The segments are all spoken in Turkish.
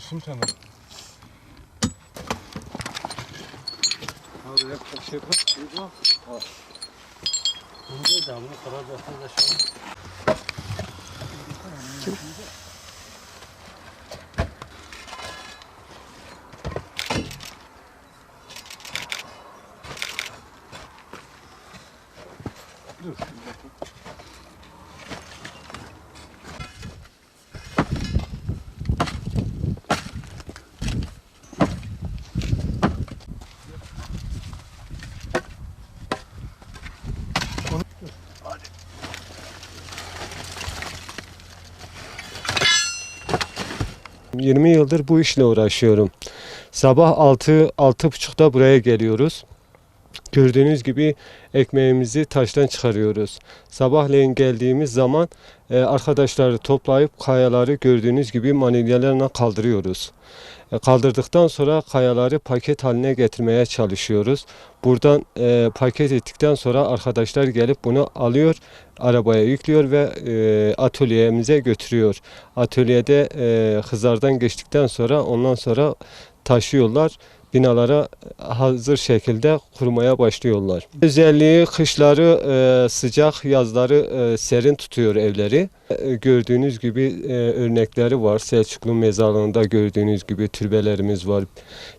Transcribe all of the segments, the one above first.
Kışın tamam. Abi yapacak şey yok. Bunu da bunu karar versene de şu an. Dur. 20 yıldır bu işle uğraşıyorum. Sabah 6-6.30'da buraya geliyoruz. Gördüğünüz gibi ekmeğimizi taştan çıkarıyoruz. Sabahleyin geldiğimiz zaman arkadaşları toplayıp kayaları gördüğünüz gibi manilyalarla kaldırıyoruz. Kaldırdıktan sonra kayaları paket haline getirmeye çalışıyoruz. Buradan paket ettikten sonra arkadaşlar gelip bunu alıyor, arabaya yüklüyor ve atölyemize götürüyor. Atölyede hızardan geçtikten sonra ondan sonra taşıyorlar. Binalara hazır şekilde kurmaya başlıyorlar. Özelliği kışları sıcak, yazları serin tutuyor evleri. Gördüğünüz gibi örnekleri var. Selçuklu mezarlığında gördüğünüz gibi türbelerimiz var.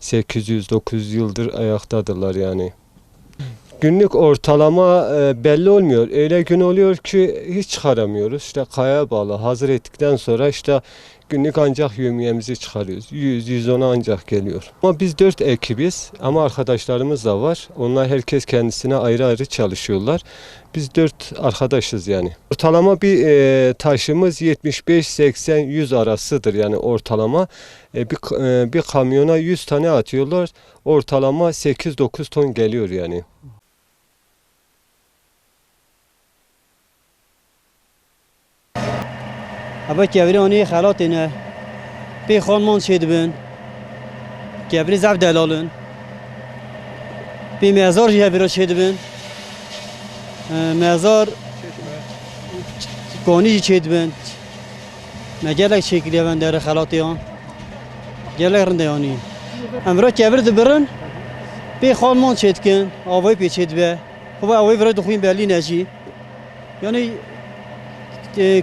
800-900 yıldır ayaktadırlar yani. Günlük ortalama belli olmuyor. Öyle gün oluyor ki hiç çıkaramıyoruz. İşte kayaya bağlı. Hazır ettikten sonra işte günlük ancak yevmiyemizi çıkarıyoruz. 100-110'a ancak geliyor. Ama biz 4 ekibiz ama arkadaşlarımız da var. Onlar herkes kendisine ayrı ayrı çalışıyorlar. Biz 4 arkadaşız yani. Ortalama bir taşımız 75-80-100 arasıdır yani ortalama. Bir kamyona 100 tane atıyorlar. Ortalama 8-9 ton geliyor yani. اما کبری آنی خلات اینه بی خانمان شد بین کبری زب دلالن بی مزار جه برا شد بین مزار کانی شد بین مجلک شکلی من در خلاتی آن جلک رنده آنی امرا کبری دبرن بی خانمان شد کن آوای پیچید به خب آوای برای دخوین بلی نجی یعنی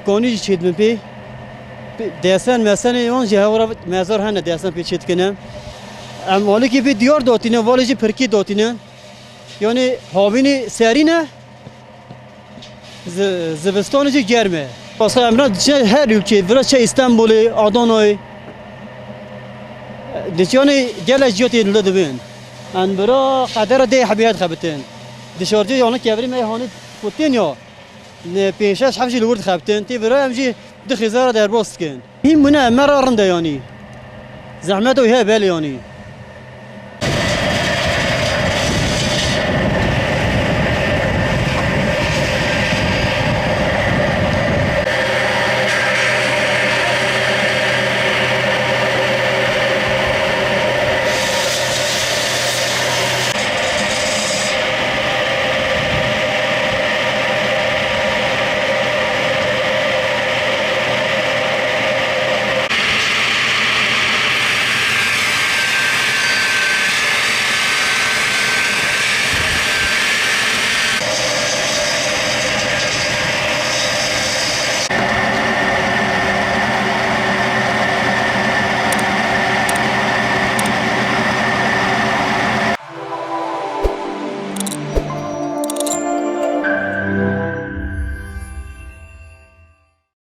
کانی شد بین بی دستان مثلا اون جهورا مزار هنه دستان پیچید کنم اموالی که به دیار داتینه والی جی پرکی داتینه یعنی هاوینی سرینه زبستان جی گرمه واسه امروز هر ülke برای چه استانبولی آدانای دیشانی گله جوتی لده بین ان برا قدر ده حبیت خبتن دیشارجی یعنی کبری میهانی پوتین یا پیشش حبشی لورد خبتن تی برای امجی دخیزار در باست کن این منه مرارنده یعنی زحمت و هی بل یعنی